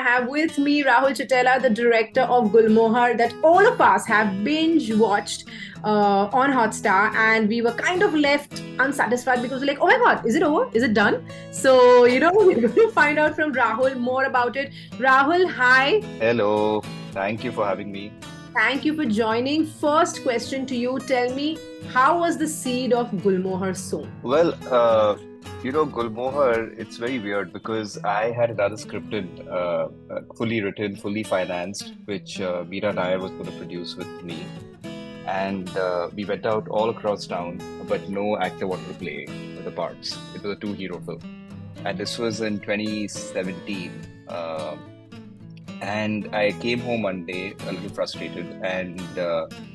have with me Rahul Chittella, the director of Gulmohar, that all of us have binge watched on Hotstar, and we were kind of left unsatisfied because we're like, oh my god, is it over? Is it done? So, we're going to find out from Rahul more about it. Rahul, hi. Hello, thank you for having me. Thank you for joining. First question to you. Tell me, how was the seed of Gulmohar sown? Well, Gulmohar, it's very weird because I had another scripted, fully written, fully financed, which Meera Nair was going to produce with me. And we went out all across town, but no actor wanted to play the parts. It was a two-hero film. And this was in 2017. And I came home one day a little frustrated, and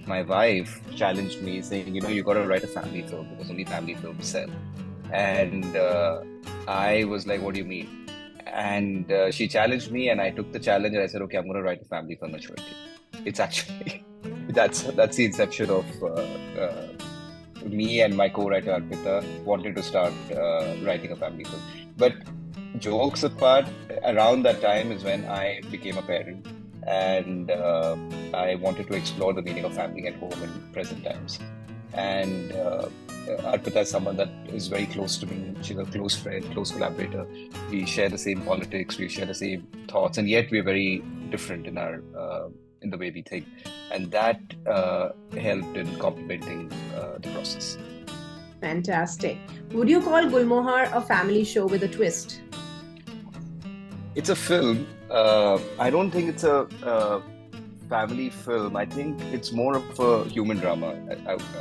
my wife challenged me, saying, you got to write a family film because only family films sell. And I was like, what do you mean? And she challenged me, and I took the challenge, and I said, okay, I'm going to write a family film. It's actually that's the inception of me and my co-writer Arpita wanted to start writing a family film. But jokes apart, around that time is when I became a parent, and I wanted to explore the meaning of family at home in present times. And Arpita is someone that is very close to me. She's a close friend, close collaborator. We share the same politics, we share the same thoughts, and yet we're very different in the way we think, and that helped in complementing the process. Fantastic. Would you call Gulmohar a family show with a twist? It's a film. I don't think it's a family film. I think it's more of a human drama.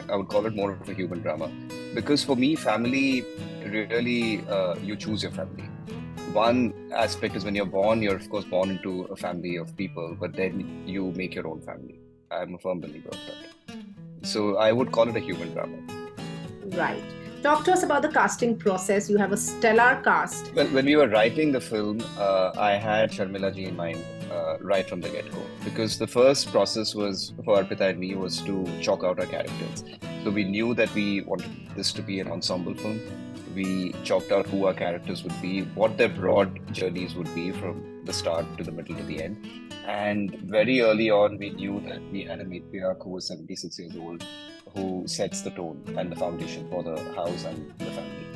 I would call it more of a human drama, because for me, family really, you choose your family. One aspect is when you're born, you're of course born into a family of people, but then you make your own family. I'm a firm believer of that. So I would call it a human drama. Right. Talk to us about the casting process. You have a stellar cast. Well, when we were writing the film, I had Sharmila ji in mind right from the get-go, because the first process was for Arpita and me was to chalk out our characters. So we knew that we wanted this to be an ensemble film. We chalked out who our characters would be, what their broad journeys would be from the start to the middle to the end. And very early on, we knew that we had a matriarch who was 76 years old, who sets the tone and the foundation for the house and the family.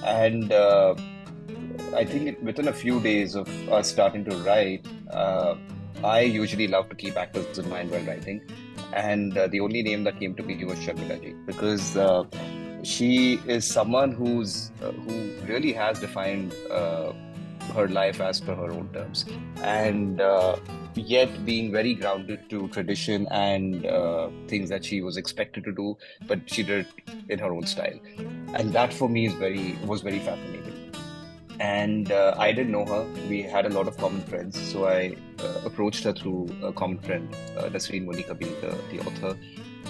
And I think within a few days of us starting to write, I usually love to keep actors in mind while writing. And the only name that came to me was Sharmila ji, because she is someone who really has defined her life as per her own terms, and yet being very grounded to tradition and things that she was expected to do, but she did it in her own style, and that for me was very fascinating. And I didn't know her. We had a lot of common friends, so I approached her through a common friend, Nasreen Monika being the author.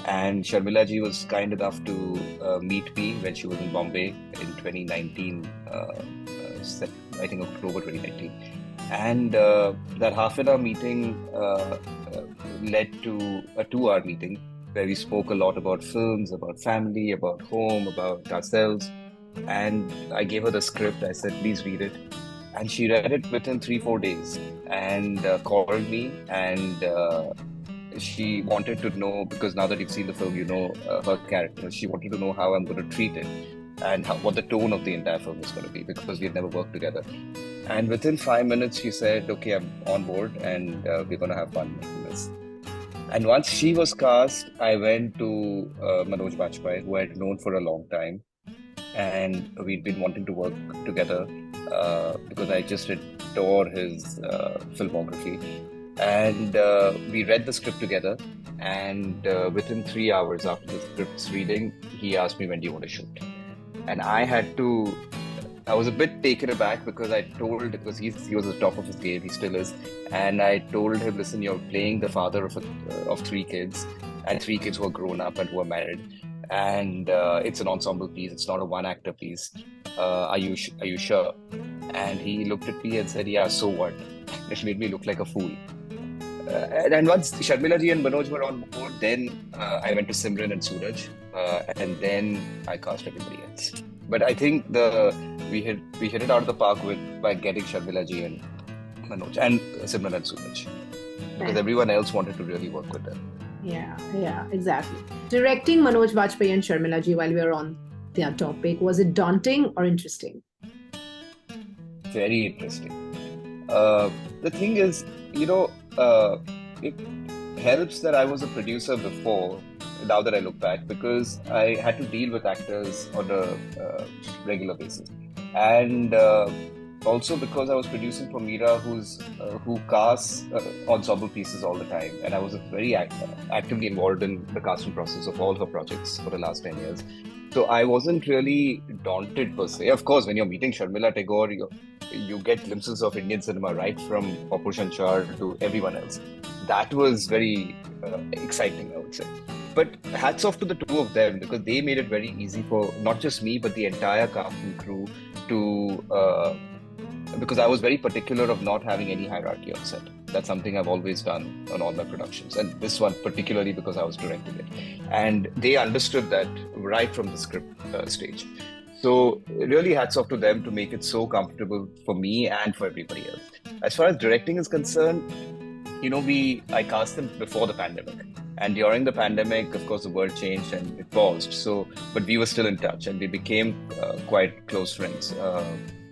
And Sharmila ji was kind enough to meet me when she was in Bombay in 2019, I think October 2019. And that half an hour meeting led to a 2 hour meeting where we spoke a lot about films, about family, about home, about ourselves. And I gave her the script. I said, please read it. And she read it within 3-4 days and called me, and she wanted to know, because now that you've seen the film, her character. She wanted to know how I'm going to treat it and what the tone of the entire film is going to be, because we had never worked together. And within 5 minutes, she said, okay, I'm on board, and we're going to have fun making this. And once she was cast, I went to Manoj Bajpayee, who I had known for a long time. And we'd been wanting to work together because I just adore his filmography. And we read the script together, and within 3 hours after the script's reading, he asked me, when do you want to shoot? And I was a bit taken aback, because he was at the top of his game, he still is. And I told him, listen, you're playing the father of 3 kids, and 3 kids who are grown up and who are married. And it's an ensemble piece, it's not a one actor piece. Are you sure? And he looked at me and said, yeah, so what? It made me look like a fool. And once Sharmila ji and Manoj were on board, then I went to Simran and Suraj, and then I cast everybody else. But I think we hit it out of the park by getting Sharmila ji and Manoj and Simran and Suraj, because everyone else wanted to really work with them. Yeah, exactly. Directing Manoj Bajpayee and Sharmila ji, while we are on their topic, was it daunting or interesting? Very interesting. The thing is, it helps that I was a producer before, now that I look back, because I had to deal with actors on a regular basis. And also because I was producing for Meera, who casts ensemble pieces all the time. And I was very actively involved in the casting process of all her projects for the last 10 years. So I wasn't really daunted per se. Of course, when you're meeting Sharmila Tagore, you get glimpses of Indian cinema right from Pappu Chanchar to everyone else. That was very exciting, I would say. But hats off to the two of them, because they made it very easy for not just me, but the entire cast and crew to, because I was very particular of not having any hierarchy on set. That's something I've always done on all my productions. And this one particularly because I was directing it. And they understood that right from the script stage. So really hats off to them to make it so comfortable for me and for everybody else. As far as directing is concerned, I cast them before the pandemic. And during the pandemic, of course, the world changed and it paused. But we were still in touch and we became quite close friends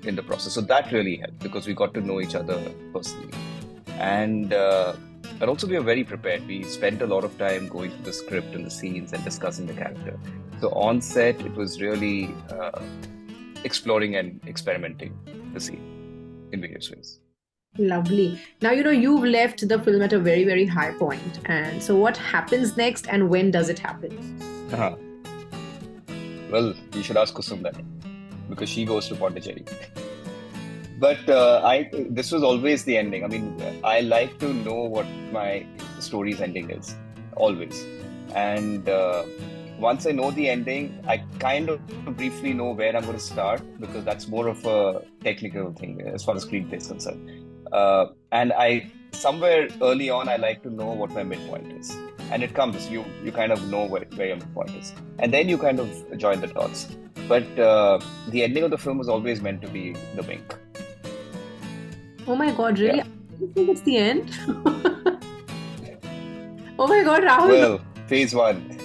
in the process. So that really helped because we got to know each other personally. And also we were very prepared. We spent a lot of time going through the script and the scenes and discussing the character. So on set, it was really exploring and experimenting the scene in various ways. Lovely. Now, you've left the film at a very, very high point. And so what happens next and when does it happen? Uh-huh. Well, you should ask Kusum then, because she goes to Pondicherry. But this was always the ending. I mean, I like to know what my story's ending is, always. And once I know the ending, I kind of briefly know where I'm going to start, because that's more of a technical thing as far as screenplay is concerned. And somewhere early on, I like to know what my midpoint is. And it comes, you kind of know where your midpoint is. And then you kind of join the dots. But the ending of the film was always meant to be the wink. Oh my God, really? Yeah. I don't think it's the end. Oh my God, Rahul. Well, phase 1.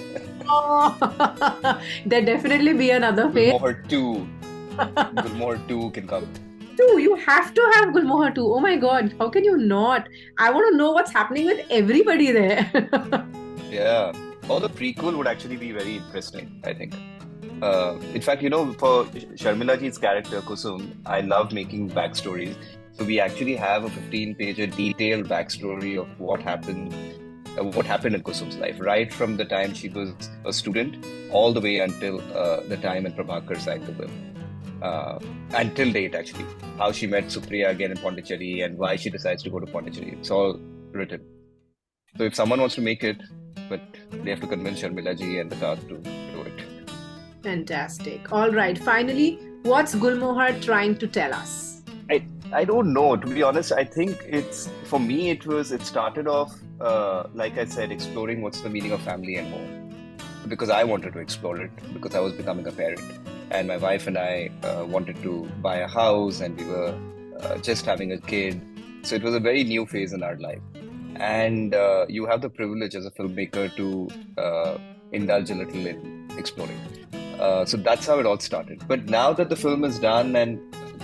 Oh, there'll definitely be another phase. Gulmohar 2. Gulmohar 2 can come. You have to have Gulmohar 2. Oh my God, how can you not? I want to know what's happening with everybody there. Yeah. Or the prequel would actually be very interesting, I think. In fact, for Sharmila ji's character, Kusum, I love making backstories. So we actually have a 15-page detailed backstory of what happened in Kusum's life, right from the time she was a student all the way until the time when Prabhakar signed the will. Until date, actually. How she met Supriya again in Pondicherry and why she decides to go to Pondicherry. It's all written. So if someone wants to make it, but they have to convince Sharmila ji and the cast to do it. Fantastic. All right. Finally, what's Gulmohar trying to tell us? I don't know, to be honest. I think for me, it started off, like I said, exploring what's the meaning of family and home. Because I wanted to explore it, because I was becoming a parent. And my wife and I wanted to buy a house, and we were just having a kid. So it was a very new phase in our life. And you have the privilege as a filmmaker to indulge a little in exploring. So that's how it all started. But now that the film is done and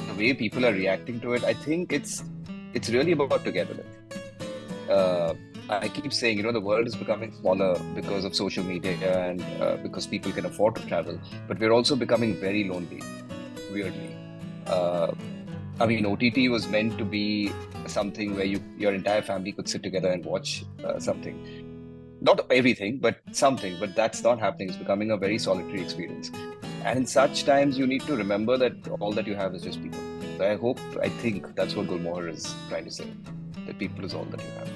the way people are reacting to it, I think it's really about togetherness. I keep saying, the world is becoming smaller because of social media and because people can afford to travel. But we're also becoming very lonely, weirdly. I mean, OTT was meant to be something where your entire family could sit together and watch something. Not everything, but something. But that's not happening. It's becoming a very solitary experience. And in such times, you need to remember that all that you have is just people. So I think that's what Gulmohar is trying to say. That people is all that you have.